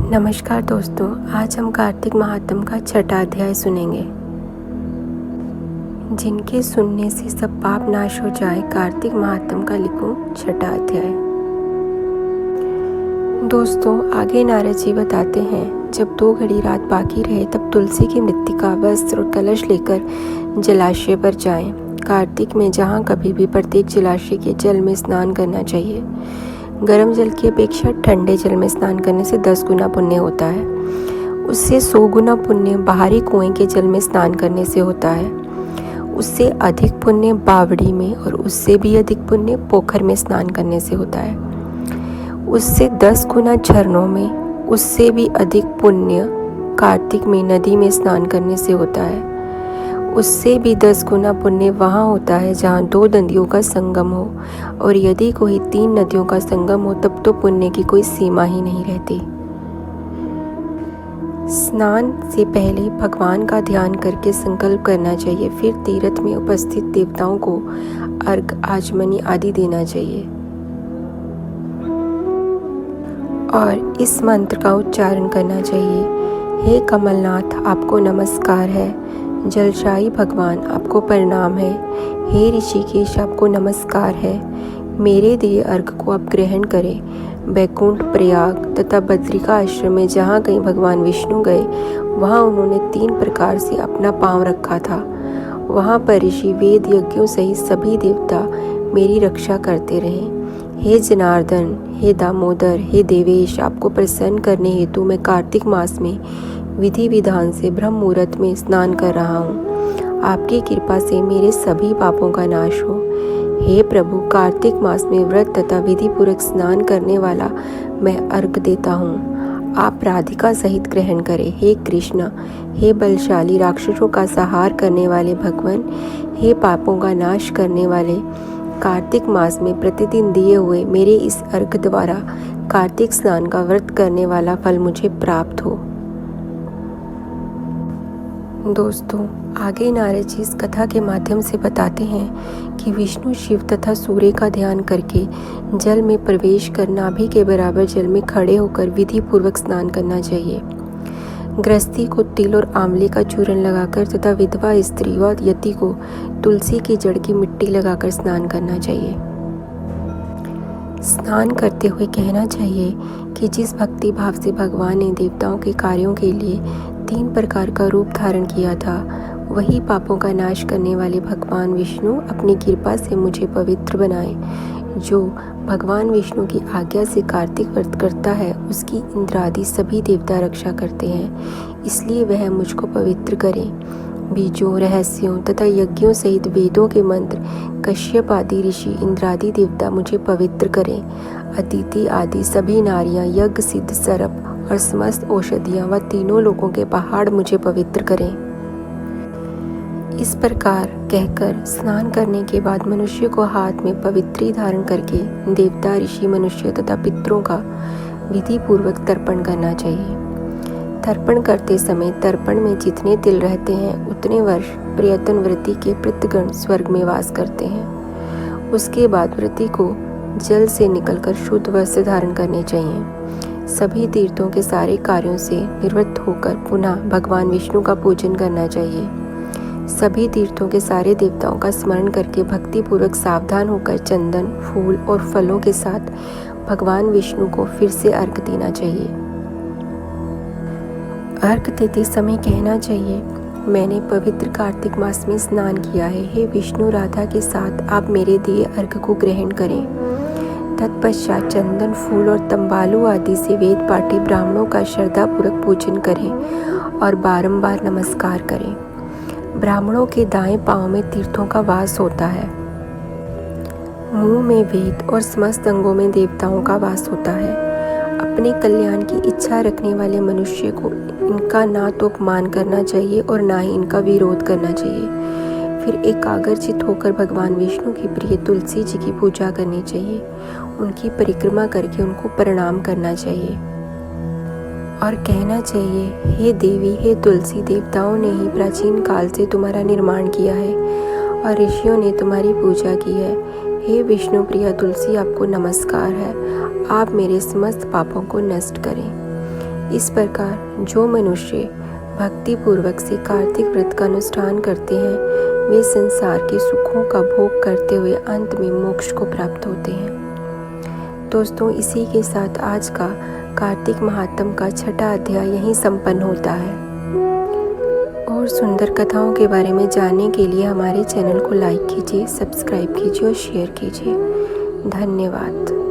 नमस्कार दोस्तों, आज हम कार्तिक महात्म का छठा अध्याय सुनेंगे। जिनके सुनने से सब पाप नाश हो जाए, कार्तिक महात्म का लिखो छठा अध्याय। दोस्तों, आगे नारद जी बताते हैं, जब 2 घड़ी रात बाकी रहे तब तुलसी की मृत्तिका, वस्त्र और कलश लेकर जलाशय पर जाएं। कार्तिक में जहाँ कभी भी प्रत्येक जलाशय के जल में स्नान करना चाहिए। गर्म जल की अपेक्षा ठंडे जल में स्नान करने से 10 गुना पुण्य होता है। उससे 100 गुना पुण्य बाहरी कुएं के जल में स्नान करने से होता है। उससे अधिक पुण्य बावड़ी में और उससे भी अधिक पुण्य पोखर में स्नान करने से होता है। उससे 10 गुना झरनों में, उससे भी अधिक पुण्य कार्तिक में नदी में स्नान करने से होता है। उससे भी 10 गुना पुण्य वहाँ होता है जहाँ 2 नदियों का संगम हो, और यदि कोई 3 नदियों का संगम हो तब तो पुण्य की कोई सीमा ही नहीं रहती। स्नान से पहले भगवान का ध्यान करके संकल्प करना चाहिए। फिर तीर्थ में उपस्थित देवताओं को अर्घ, आचमनी आदि देना चाहिए और इस मंत्र का उच्चारण करना चाहिए। हे कमलनाथ, आपको नमस्कार है। जलशाही भगवान, आपको प्रणाम है। हे ऋषिकेश, आपको नमस्कार है। मेरे दिए अर्घ को आप ग्रहण करें। बैकुंठ, प्रयाग तथा बद्रिका आश्रम में जहाँ कहीं भगवान विष्णु गए, वहाँ उन्होंने 3 प्रकार से अपना पांव रखा था। वहाँ पर ऋषि, वेद, यज्ञों सहित सभी देवता मेरी रक्षा करते रहे। हे जनार्दन, हे दामोदर, हे देवेश, आपको प्रसन्न करने हेतु मैं कार्तिक मास में विधि विधान से ब्रह्म मुहूर्त में स्नान कर रहा हूँ। आपकी कृपा से मेरे सभी पापों का नाश हो। हे प्रभु, कार्तिक मास में व्रत तथा विधि पूर्वक स्नान करने वाला मैं अर्घ देता हूँ। आप राधिका सहित ग्रहण करें। हे कृष्ण, हे बलशाली, राक्षसों का संहार करने वाले भगवान, हे पापों का नाश करने वाले, कार्तिक मास में प्रतिदिन दिए हुए मेरे इस अर्घ द्वारा कार्तिक स्नान का व्रत करने वाला फल मुझे प्राप्त हो। दोस्तों, आगे नारद जी इस कथा के माध्यम से बताते हैं कि विष्णु, शिव तथा सूर्य का ध्यान करके जल में प्रवेश कर नाभि के बराबर जल में खड़े होकर विधि पूर्वक स्नान करना चाहिए। गृहस्थी को तिल और आंवले का चूर्ण लगाकर तथा विधवा स्त्री व यति को तुलसी की जड़ की मिट्टी लगाकर स्नान करना चाहिए। स्नान करते हुए कहना चाहिए कि जिस भक्ति भाव से भगवान ने देवताओं के कार्यों के लिए 3 प्रकार का रूप धारण किया था, वही पापों का नाश करने वाले भगवान विष्णु अपनी कृपा से मुझे पवित्र बनाए। जो भगवान विष्णु की आज्ञा से कार्तिक व्रत करता है, उसकी इंद्रादि सभी देवता रक्षा करते हैं, इसलिए वह मुझको पवित्र करें। बीजों, रहस्यों तथा यज्ञों सहित वेदों के मंत्र, कश्यप आदि ऋषि, इंद्रादि देवता मुझे पवित्र करें। अदिति आदि सभी नारियां, यज्ञ सिद्ध सर्प और समस्त औषधियां व तीनों लोकों के पहाड़ मुझे पवित्र करें। इस प्रकार कहकर स्नान करने के बाद मनुष्य को हाथ में पवित्री धारण करके देवता, ऋषि, मनुष्य तथा पितरों का विधि पूर्वक तर्पण करना चाहिए। तर्पण करते समय तर्पण में जितने तिल रहते हैं उतने वर्ष प्रयत्न व्रती के पितृगण स्वर्ग में वास करते हैं। उसके बाद व्रती को जल से निकलकर शुद्ध वस्त्र धारण करने चाहिए। सभी तीर्थों के सारे कार्यों से निवृत्त होकर पुनः भगवान विष्णु का पूजन करना चाहिए। सभी तीर्थों के सारे देवताओं का स्मरण करके भक्ति पूर्वक सावधान होकर चंदन, फूल और फलों के साथ भगवान विष्णु को फिर से अर्घ देना चाहिए। अर्घ देते समय कहना चाहिए, मैंने पवित्र कार्तिक मास में स्नान किया है। हे विष्णु, राधा के साथ आप मेरे दिए अर्घ को ग्रहण करें। तत्पश्चात चंदन, फूल और तंबालू आदि से वेद पाठी ब्राह्मणों का श्रद्धापूर्वक पूजन करें और बारंबार नमस्कार करें। ब्राह्मणों के दाएं पांव में तीर्थों का वास होता है। मुंह में वेद और समस्त अंगों में देवताओं का वास होता है। अपने कल्याण की इच्छा रखने वाले मनुष्य को इनका ना तो अपमान करना चाहिए और ना ही इनका विरोध करना चाहिए। फिर एकाग्रचित होकर भगवान विष्णु की प्रिय तुलसी जी की पूजा करनी चाहिए। उनकी परिक्रमा करके उनको प्रणाम करना चाहिए और कहना चाहिए, हे देवी, हे तुलसी, देवताओं ने ही प्राचीन काल से तुम्हारा निर्माण किया है और ऋषियों ने तुम्हारी पूजा की है। हे विष्णु प्रिया तुलसी, आपको नमस्कार है। आप मेरे समस्त पापों को नष्ट करें। इस प्रकार जो मनुष्य भक्ति पूर्वक से कार्तिक व्रत का अनुष्ठान करते हैं वे संसार के सुखों का भोग करते हुए अंत में मोक्ष को प्राप्त होते हैं। दोस्तों, इसी के साथ आज का कार्तिक महात्म का छठा अध्याय यहीं संपन्न होता है। और सुंदर कथाओं के बारे में जानने के लिए हमारे चैनल को लाइक कीजिए, सब्सक्राइब कीजिए और शेयर कीजिए। धन्यवाद।